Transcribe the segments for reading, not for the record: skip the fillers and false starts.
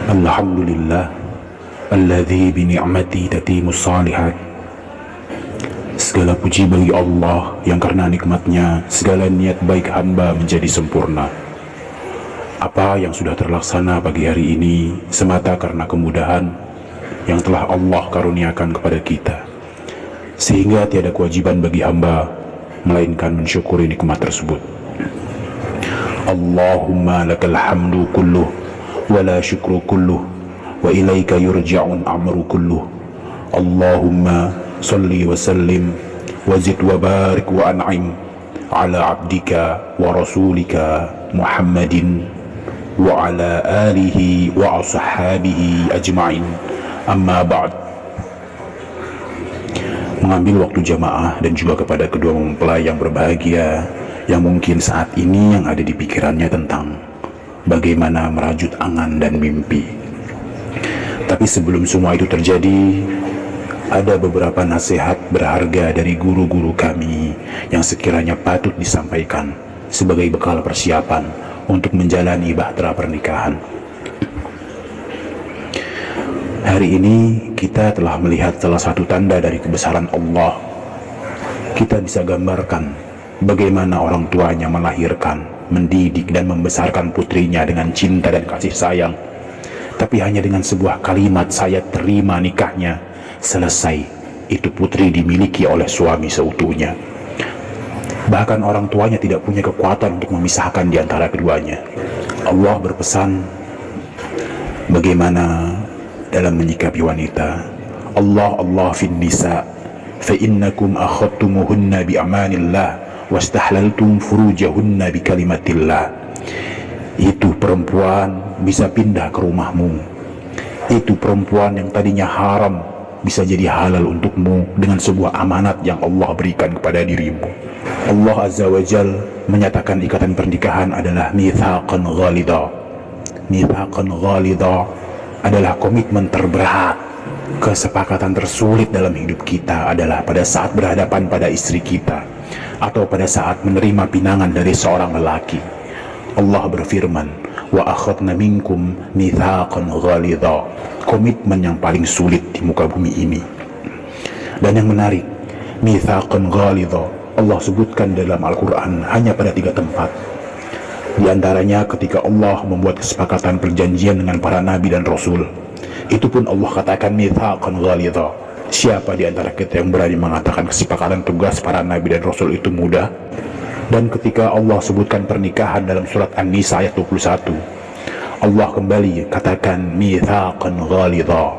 Alhamdulillah alladzi bi ni'mati tatimmus shalihat. Segala puji bagi Allah yang karena nikmatnya segala niat baik hamba menjadi sempurna. Apa yang sudah terlaksana pagi hari ini semata karena kemudahan yang telah Allah karuniakan kepada kita, sehingga tiada kewajiban bagi hamba melainkan mensyukuri nikmat tersebut. Allahumma lakal hamdu kulluh wala syukru kulluh wa ilaika yurja'un amru kulluh. Allahumma salli wa sallim wa zid wa barik wa an'im ala abdika wa rasulika Muhammadin wa ala alihi wa ashabihi ajma'in. Amma ba'd. Mengambil waktu jamaah dan juga kepada kedua mempelai yang berbahagia yang mungkin saat ini yang ada di pikirannya tentang bagaimana merajut angan dan mimpi. Tapi sebelum semua itu terjadi, ada beberapa nasihat berharga dari guru-guru kami yang sekiranya patut disampaikan sebagai bekal persiapan untuk menjalani bahtera pernikahan. Hari ini kita telah melihat salah satu tanda dari kebesaran Allah. Kita bisa gambarkan bagaimana orang tuanya melahirkan, mendidik dan membesarkan putrinya dengan cinta dan kasih sayang. Tapi hanya dengan sebuah kalimat "saya terima nikahnya", selesai, itu putri dimiliki oleh suami seutuhnya. Bahkan orang tuanya tidak punya kekuatan untuk memisahkan di antara keduanya. Allah berpesan bagaimana dalam menyikapi wanita. Allah fin nisa fa innakum akhadtumuhunna bi amanillah wastahlaltum furujahunna bi kalimatillah. Itu perempuan bisa pindah ke rumahmu. Itu perempuan yang tadinya haram bisa jadi halal untukmu dengan sebuah amanat yang Allah berikan kepada dirimu. Allah Azza wa Jal menyatakan ikatan pernikahan adalah mitsaqan ghalidha. Mitsaqan ghalidha adalah komitmen terberat. Kesepakatan tersulit dalam hidup kita adalah pada saat berhadapan pada istri kita atau pada saat menerima pinangan dari seorang lelaki. Allah berfirman, wa akhadna minkum mitsaqan ghalidha, komitmen yang paling sulit di muka bumi ini. Dan yang menarik, mitsaqan ghalidha Allah sebutkan dalam Al-Quran hanya pada 3 tempat. Di antaranya ketika Allah membuat kesepakatan perjanjian dengan para nabi dan rasul. Itu pun Allah katakan mitsaqan ghalidha. Siapa di antara kita yang berani mengatakan kesepakatan tugas para nabi dan rasul itu mudah? Dan ketika Allah sebutkan pernikahan dalam surat An-Nisa ayat 21, Allah kembali katakan mitsaqan ghalidha.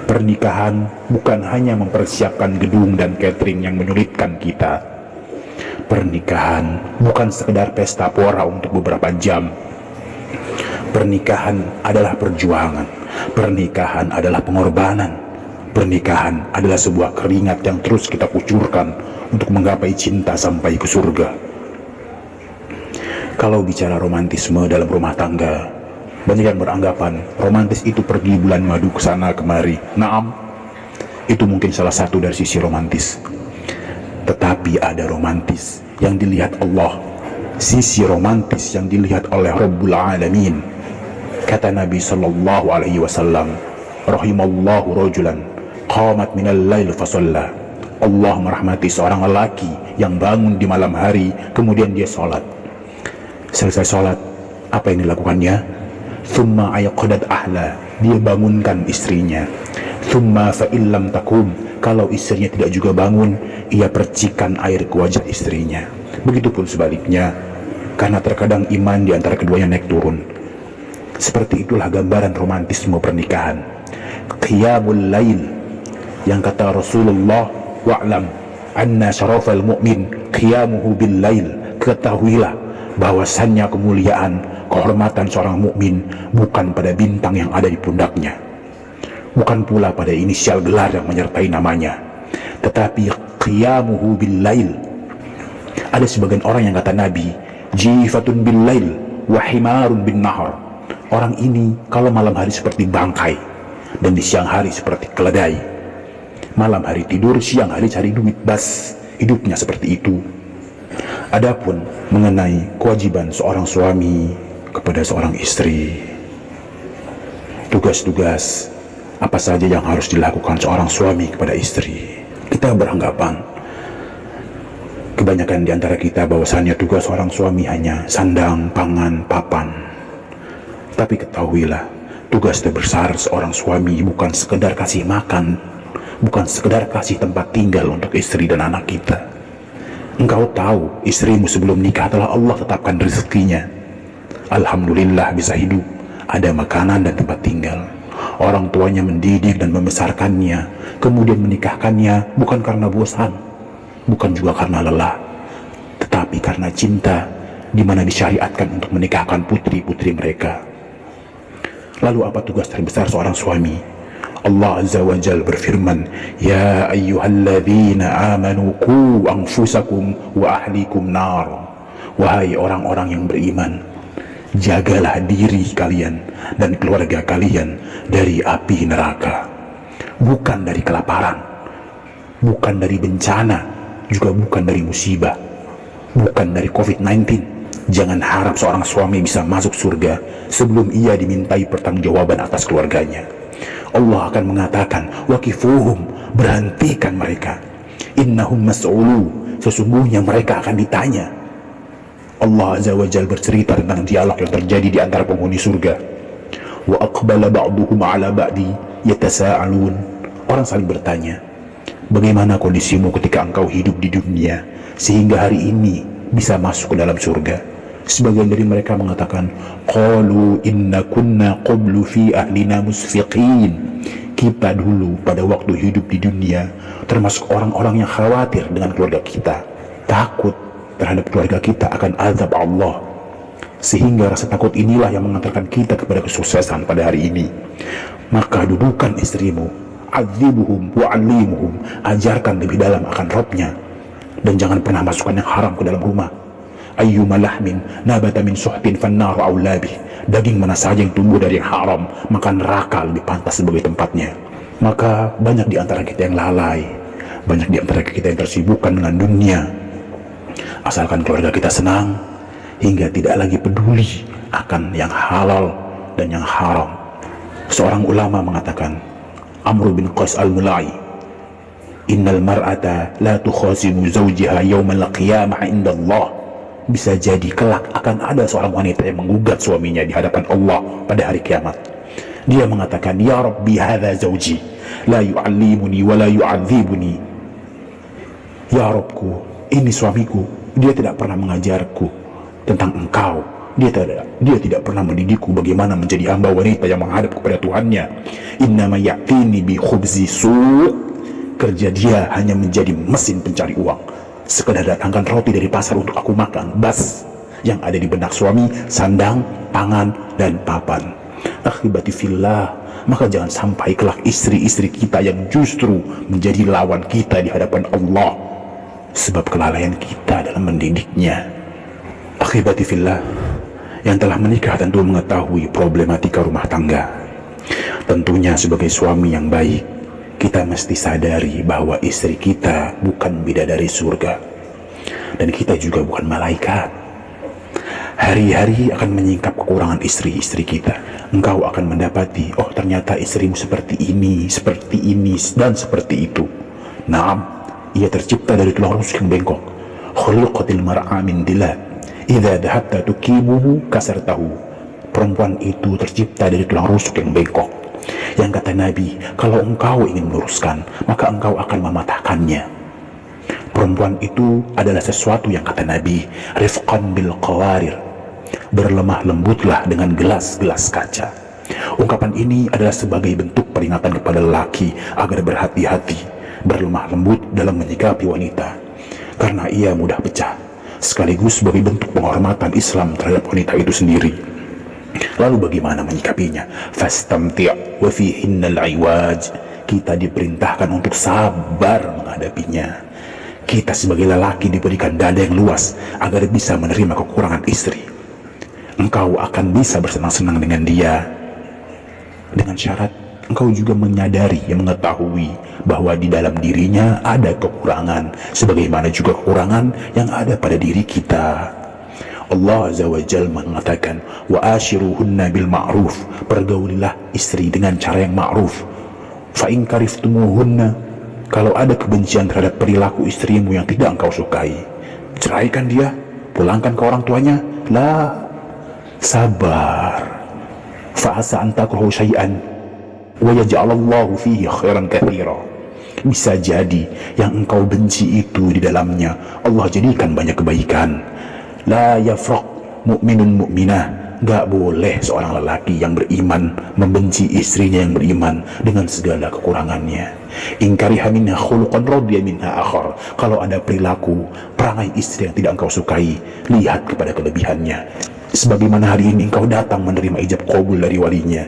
Pernikahan bukan hanya mempersiapkan gedung dan catering yang menyulitkan kita. Pernikahan bukan sekedar pesta pora untuk beberapa jam. Pernikahan adalah perjuangan. Pernikahan adalah pengorbanan. Pernikahan adalah sebuah keringat yang terus kita kucurkan untuk menggapai cinta sampai ke surga. Kalau bicara romantisme dalam rumah tangga, banyak yang beranggapan romantis itu pergi bulan madu ke sana kemari. Naam, itu mungkin salah satu dari sisi romantis. Tetapi ada romantis yang dilihat Allah, sisi romantis yang dilihat oleh Rabbul Alamin. Kata Nabi sallallahu alaihi wasallam, rahimallahu rajulan qamat minal lail fasalla. Allah merahmati seorang lelaki yang bangun di malam hari kemudian dia sholat. Selesai sholat, apa yang dilakukannya? Thumma ayqadat ahla, dia bangunkan istrinya. Thumma fa illam takum, kalau istrinya tidak juga bangun, ia percikan air ke wajah istrinya. Begitupun sebaliknya, karena terkadang iman di antara keduanya naik turun. Seperti itulah gambaran romantisme pernikahan. Qiyamul lail, yang kata Rasulullah, wa'lam anna syarafal mu'min qiyamuhu bil lail. Ketahuilah bahwasannya kemuliaan, kehormatan seorang mukmin bukan pada bintang yang ada di pundaknya, bukan pula pada inisial gelar yang menyertai namanya, tetapi qiyamuhu bil lail. Ada sebagian orang yang kata Nabi, jifatun bil lail wa himarun bin nahar. Orang ini kalau malam hari seperti bangkai dan di siang hari seperti keledai. Malam hari tidur, siang hari cari duit, bas, hidupnya seperti itu. Adapun mengenai kewajiban seorang suami kepada seorang istri, tugas-tugas apa saja yang harus dilakukan seorang suami kepada istri. Kita beranggapan, kebanyakan di antara kita, bahwasannya tugas seorang suami hanya sandang, pangan, papan. Tapi ketahuilah, tugas terbesar seorang suami bukan sekedar kasih makan, bukan sekedar kasih tempat tinggal untuk istri dan anak kita. Engkau tahu, istrimu sebelum nikah telah Allah tetapkan rezekinya. Alhamdulillah bisa hidup, ada makanan dan tempat tinggal. Orang tuanya mendidik dan membesarkannya, kemudian menikahkannya bukan karena bosan, bukan juga karena lelah, tetapi karena cinta, di mana disyariatkan untuk menikahkan putri-putri mereka. Lalu apa tugas terbesar seorang suami? Allah Azza wa Jalla berfirman, Ya ayyuhalladzina amanu qu anfusakum wa ahlikum nar. Wahai orang-orang yang beriman, jagalah diri kalian dan keluarga kalian dari api neraka. Bukan dari kelaparan, bukan dari bencana, juga bukan dari musibah, bukan dari COVID-19. Jangan harap seorang suami bisa masuk surga sebelum ia dimintai pertanggungjawaban atas keluarganya. Allah akan mengatakan, waqifuhum, berhentikan mereka, innahum mas'ulu, sesungguhnya mereka akan ditanya. Allah Azza wa Jalla bercerita tentang dialog yang terjadi di antara penghuni surga. Wa aqbala ba'duhum ala ba'di yatasa'alun. Orang saling bertanya, bagaimana kondisimu ketika engkau hidup di dunia sehingga hari ini bisa masuk ke dalam surga? Sebagian dari mereka mengatakan, qalu inna kunna qablu fi ahlina musfiqin. Kita dulu pada waktu hidup di dunia termasuk orang-orang yang khawatir dengan keluarga kita, takut terhadap keluarga kita akan azab Allah, sehingga rasa takut inilah yang mengantarkan kita kepada kesuksesan pada hari ini. Maka dudukan istrimu, adzibuhum wa'allimuhum, ajarkan lebih dalam akan Rabbnya, dan jangan pernah masukkan yang haram ke dalam rumah. Ayyuma lahmin nabata min suhtin fannaru aulabih. Daging mana saja yang tumbuh dari yang haram, maka neraka lebih pantas sebagai tempatnya. Maka banyak di antara kita yang lalai, banyak di antara kita yang tersibukkan dengan dunia, asalkan keluarga kita senang, hingga tidak lagi peduli akan yang halal dan yang haram. Seorang ulama mengatakan, Amr bin Qais al-Mulai, innal mar'ata la tukhasimu zawjiha yawmal qiyamah inda Allah. Bisa jadi kelak akan ada seorang wanita yang menggugat suaminya di hadapan Allah pada hari kiamat. Dia mengatakan, Ya Rabbi hadha zawji la yu'allimuni wa la yu'adzibuni. Ya Rabbku, ini suamiku, dia tidak pernah mengajarku tentang engkau, dia tidak pernah mendidikku bagaimana menjadi hamba wanita yang menghadap kepada Tuhannya. Innama ya'tini bi khubzi su'. Kerja dia hanya menjadi mesin pencari uang, sekedar datangkan roti dari pasar untuk aku makan. Bas, yang ada di benak suami sandang, pangan, dan papan. Akhibati fillah, maka jangan sampai kelak istri-istri kita yang justru menjadi lawan kita di hadapan Allah sebab kelalaian kita dalam mendidiknya. Akhibati fillah, yang telah menikah tentu mengetahui problematika rumah tangga. Tentunya sebagai suami yang baik, kita mesti sadari bahwa istri kita bukan bidadari surga, dan kita juga bukan malaikat. Hari-hari akan menyingkap kekurangan istri-istri kita. Engkau akan mendapati, oh ternyata istrimu seperti ini, dan seperti itu. Naam, ia tercipta dari tulang rusuk yang bengkok. Khuliqatil mar'a min dilad, idza dhahabta tuqimuhu kasartahu. Perempuan itu tercipta dari tulang rusuk yang bengkok, yang kata Nabi, kalau engkau ingin meluruskan, maka engkau akan mematahkannya. Perempuan itu adalah sesuatu yang kata Nabi, rifqan bil qawarir, berlemah lembutlah dengan gelas-gelas kaca. Ungkapan ini adalah sebagai bentuk peringatan kepada lelaki agar berhati-hati, berlemah lembut dalam menyikapi wanita, karena ia mudah pecah, sekaligus sebagai bentuk penghormatan Islam terhadap wanita itu sendiri. Lalu bagaimana menyikapinya? Fastamti' wa fihinnal iwaj. Kita diperintahkan untuk sabar menghadapinya. Kita sebagai lelaki diberikan dada yang luas agar bisa menerima kekurangan istri. Engkau akan bisa bersenang-senang dengan dia, dengan syarat engkau juga menyadari, yang mengetahui bahwa di dalam dirinya ada kekurangan, sebagaimana juga kekurangan yang ada pada diri kita. Allah Azza wa Jalla mengatakan, wa ashiruhunna bil ma'ruf, pergaulilah istri dengan cara yang ma'ruf. Fa in kariftumuhunna, kalau ada kebencian terhadap perilaku istrimu yang tidak engkau sukai, ceraikan dia, pulangkan ke orang tuanya. La, sabar. Fa asa an takrahu syai'an wa yaj'alallahu fihi khairan katsira. Bisa jadi yang engkau benci itu di dalamnya Allah jadikan banyak kebaikan. La yafraq mu'minun mu'minah, gak boleh seorang lelaki yang beriman membenci istrinya yang beriman dengan segala kekurangannya. In kariha minha khuluqan radiya minha akhar, kalau ada perilaku perangai istri yang tidak engkau sukai, lihat kepada kelebihannya. Sebagaimana hari ini engkau datang menerima ijab qabul dari walinya,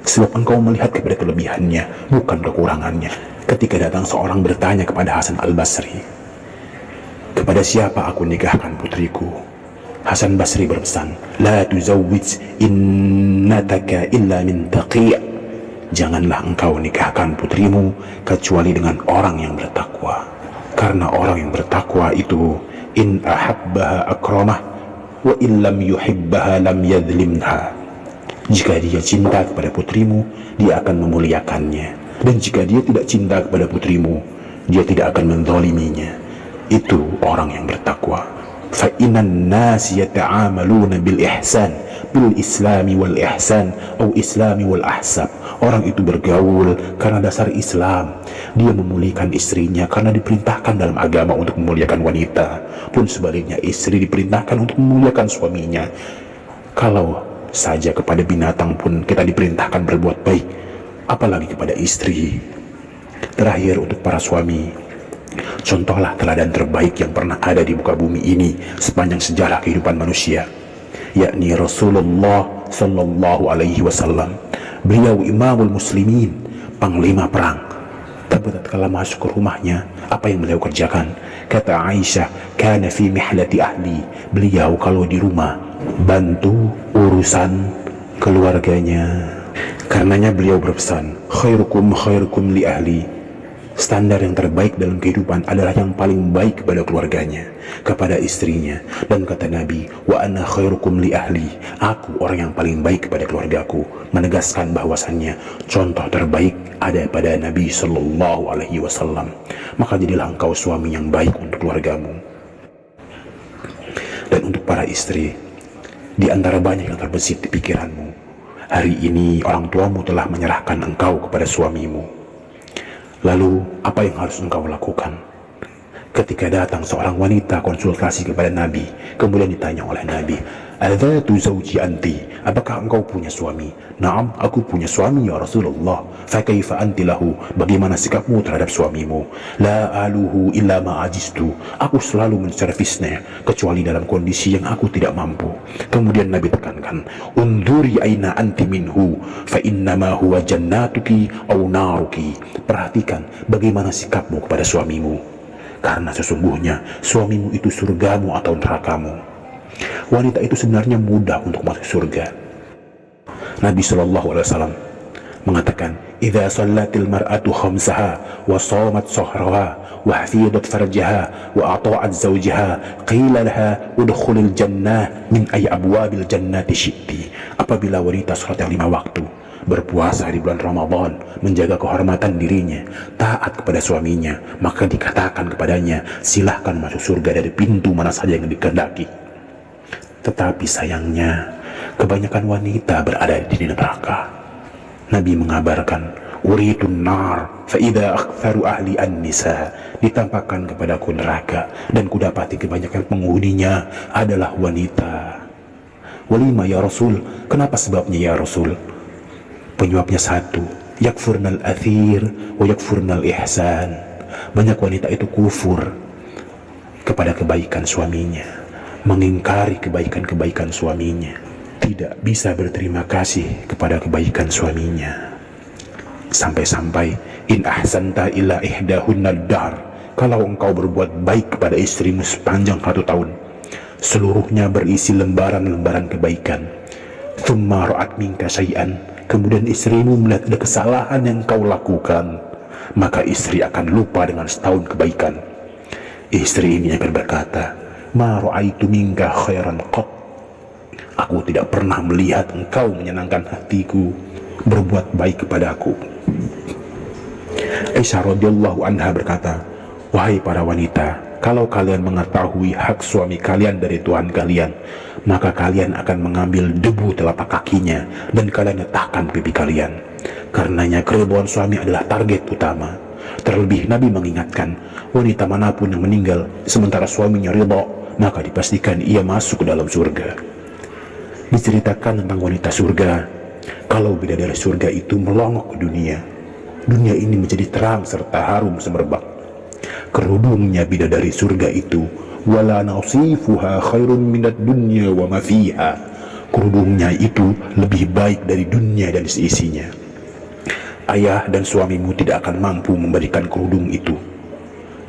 sebab engkau melihat kepada kelebihannya, bukan kekurangannya. Ketika datang seorang bertanya kepada Hasan al-Basri, kepada siapa aku nikahkan putriku? Hasan Basri berpesan, la tuzawwij innataka illa min taqi', janganlah engkau nikahkan putrimu kecuali dengan orang yang bertakwa, karena orang yang bertakwa itu in ahabbaha akramah wa in lam yuhibbaha lam yadhlimha. Jika dia cinta kepada putrimu, dia akan memuliakannya, dan jika dia tidak cinta kepada putrimu, dia tidak akan menzaliminya. Itu orang yang bertakwa. Fa innan nas yata'amaluna bil ihsan, bil islami wal ihsan atau islami wal ahsab. Orang itu bergaul karena dasar Islam, dia memuliakan istrinya karena diperintahkan dalam agama untuk memuliakan wanita, pun sebaliknya istri diperintahkan untuk memuliakan suaminya. Kalau saja kepada binatang pun kita diperintahkan berbuat baik, apalagi kepada istri. Terakhir, untuk para suami, contohlah teladan terbaik yang pernah ada di muka bumi ini sepanjang sejarah kehidupan manusia, yakni Rasulullah Sallallahu Alaihi Wasallam. Beliau imamul muslimin, panglima perang. Tapi tatkala masuk ke rumahnya, apa yang beliau kerjakan? Kata Aisyah, kana fi mihlati ahli, beliau kalau di rumah bantu urusan keluarganya. Karenanya beliau berpesan, khairukum khairukum li ahli, standar yang terbaik dalam kehidupan adalah yang paling baik kepada keluarganya, kepada istrinya. Dan kata Nabi, wa ana khairukum li ahli, aku orang yang paling baik kepada keluargaku, menegaskan bahwasannya contoh terbaik ada pada Nabi Sallallahu Alaihi Wasallam. Maka jadilah engkau suami yang baik untuk keluargamu. Dan untuk para istri, di antara banyak yang terbesit di pikiranmu, hari ini orang tuamu telah menyerahkan engkau kepada suamimu. Lalu apa yang harus engkau lakukan? Ketika datang seorang wanita konsultasi kepada Nabi, kemudian ditanya oleh Nabi, adzatu zawji anti, apakah engkau punya suami? Naam, aku punya suami ya Rasulullah. Fa kaifa anti lahu, bagaimana sikapmu terhadap suamimu? La aluhu illa ma ajistu, aku selalu menservisnya kecuali dalam kondisi yang aku tidak mampu. Kemudian Nabi tekankan, unduri aina anti minhu fa innama huwa jannatuki au naruki, perhatikan bagaimana sikapmu kepada suamimu, karena sesungguhnya suamimu itu surgamu atau nerakamu. Wanita itu sebenarnya mudah untuk masuk surga. Nabi SAW mengatakan, idza sallatil mar'atu khamsaha wa shamat sahraha wa hafidat farjaha wa ata'at zawjaha qila laha udkhulil jannah min ay abwabil jannati syi'ti. Apabila wanita salat yang 5 waktu, berpuasa di bulan Ramadan, menjaga kehormatan dirinya, taat kepada suaminya, maka dikatakan kepadanya, silahkan masuk surga dari pintu mana saja yang dikehendaki. Tetapi sayangnya, kebanyakan wanita berada di neraka. Nabi mengabarkan, uritun nar fa idza aktsaru ahli an-nisa, ditampakkan kepadaku neraka dan kudapati kebanyakan penghuninya adalah wanita. Walima ya Rasul, kenapa sebabnya ya Rasul? Penyebabnya satu, yakfurnal athir wa yakfurnal ihsan. Banyak wanita itu kufur kepada kebaikan suaminya, mengingkari kebaikan-kebaikan suaminya, tidak bisa berterima kasih kepada kebaikan suaminya. Sampai-sampai in ahsanta ila ihdahunnad dar, kalau engkau berbuat baik kepada istrimu sepanjang 1 tahun, seluruhnya berisi lembaran-lembaran kebaikan. Thumma ra'at minka syai'an, kemudian istrimu melihat ada kesalahan yang kau lakukan, maka istri akan lupa dengan setahun kebaikan. Istri ini akan berkata, ma ra'aitu minka khairan qat, Aku tidak pernah melihat engkau menyenangkan hatiku, berbuat baik kepadaku. Aisyah radhiyallahu anha berkata, wahai para wanita, kalau kalian mengetahui hak suami kalian dari Tuhan kalian, maka kalian akan mengambil debu telapak kakinya dan kalian letakkan pipi kalian. Karenanya keridhaan suami adalah target utama. Terlebih Nabi mengingatkan, wanita manapun yang meninggal sementara suaminya ridha, maka dipastikan ia masuk ke dalam surga. Diceritakan tentang wanita surga, kalau bidadari surga itu melongok ke dunia, dunia ini menjadi terang serta harum semerbak. Kerudungnya bidadari surga itu, wala nasifuha khairun minad dunya wa ma fiha. Kerudungnya itu lebih baik dari dunia dan seisinya. Ayah dan suamimu tidak akan mampu memberikan kerudung itu.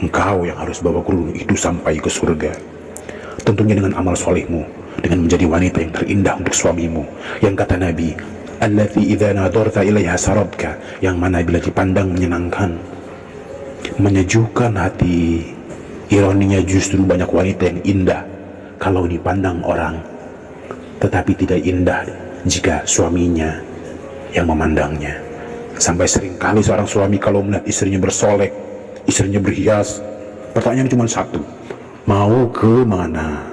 Engkau yang harus bawa kerudung itu sampai ke surga. Tentunya dengan amal solehmu, dengan menjadi wanita yang terindah untuk suamimu, yang kata Nabi, allati idza nadarta ilaiha sarabka, yang mana bila dipandang menyenangkan, menyejukkan hati. Ironinya justru banyak wanita yang indah kalau dipandang orang, tetapi tidak indah jika suaminya yang memandangnya. Sampai seringkali seorang suami kalau melihat istrinya bersolek, istrinya berhias, pertanyaan cuma satu, mau ke mana?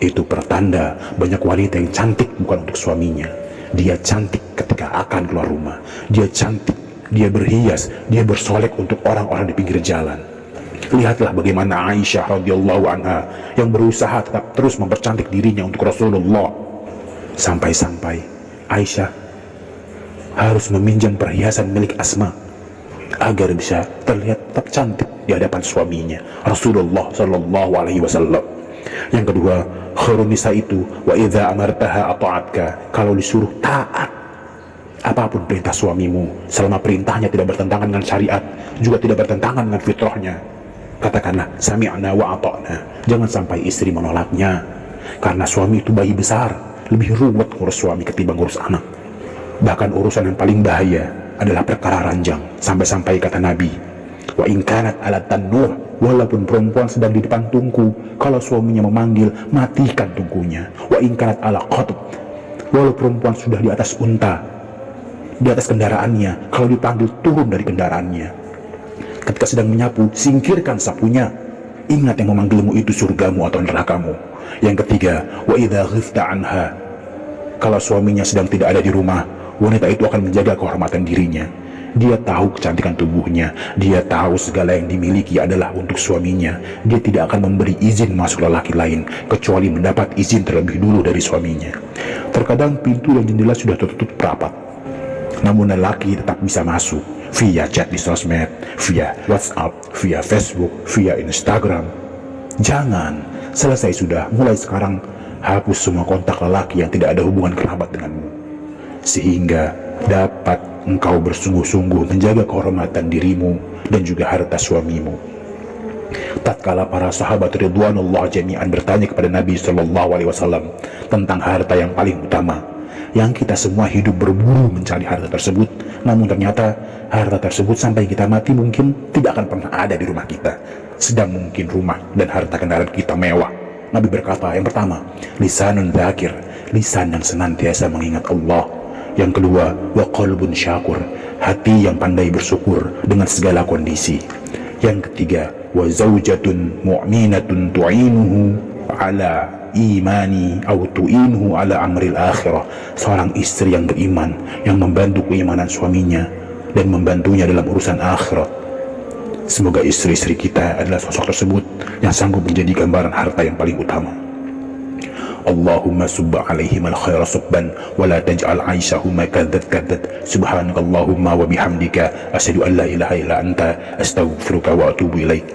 Itu pertanda banyak wanita yang cantik bukan untuk suaminya. Dia cantik ketika akan keluar rumah, dia cantik, dia berhias, dia bersolek untuk orang-orang di pinggir jalan. Lihatlah bagaimana Aisyah radhiyallahu anha yang berusaha tetap terus mempercantik dirinya untuk Rasulullah. Sampai-sampai Aisyah harus meminjam perhiasan milik Asma agar bisa terlihat tetap cantik di hadapan suaminya Rasulullah sallallahu alaihi wasallam. Yang kedua, khairun nisa itu wa idza amartaha ata'atka, kalau disuruh taat apapun perintah suamimu selama perintahnya tidak bertentangan dengan syariat, juga tidak bertentangan dengan fitrahnya, katakanlah sami'na wa ata'na. Jangan sampai istri menolaknya, karena suami itu bayi besar, lebih ruwet ngurus suami ketimbang ngurus anak. Bahkan urusan yang paling bahaya adalah perkara ranjang. Sampai-sampai kata Nabi, wa in kanat ala tannuh, walaupun perempuan sedang di depan tungku, kalau suaminya memanggil, matikan tungkunya. Wa in kanat ala qatb, walau perempuan sudah di atas unta, di atas kendaraannya, kalau dipanggil turun dari kendaraannya. Ketika sedang menyapu, singkirkan sapunya. Ingat yang memanggilmu itu surgamu atau nerakamu. Yang ketiga, wa idza ghifta anha, kalau suaminya sedang tidak ada di rumah, wanita itu akan menjaga kehormatan dirinya. Dia tahu kecantikan tubuhnya, dia tahu segala yang dimiliki adalah untuk suaminya. Dia tidak akan memberi izin masuk lelaki lain kecuali mendapat izin terlebih dulu dari suaminya. Terkadang pintu dan jendela sudah tertutup rapat, namun lelaki tetap bisa masuk via chat di sosmed, via WhatsApp, via Facebook, via Instagram. Jangan, selesai sudah, mulai sekarang hapus semua kontak lelaki yang tidak ada hubungan kerabat denganmu, sehingga dapat engkau bersungguh-sungguh menjaga kehormatan dirimu dan juga harta suamimu. Tatkala para sahabat ridwanullah jami'an bertanya kepada Nabi SAW tentang harta yang paling utama, yang kita semua hidup berburu mencari harta tersebut, namun ternyata harta tersebut sampai kita mati mungkin tidak akan pernah ada di rumah kita, sedang mungkin rumah dan harta kendaraan kita mewah. Nabi berkata, yang pertama, lisanun dzakir, lisan yang senantiasa mengingat Allah. Yang kedua, wa qalbun syakur, hati yang pandai bersyukur dengan segala kondisi. Yang ketiga, wa zaujatun mu'minatun tu'inuhu ala imani atau tu'inuhu ala amril akhirah, seorang istri yang beriman yang membantu keimanan suaminya dan membantunya dalam urusan akhirat. Semoga istri-istri kita adalah sosok tersebut yang sanggup menjadi gambaran harta yang paling utama. Allahumma subba alaihim al-khaira subban wa la taj'al aishahuma kaddat. Subhanakallahumma wa bihamdika asyhadu an la ilaha illa anta astaghfiruka wa atubu ilaik.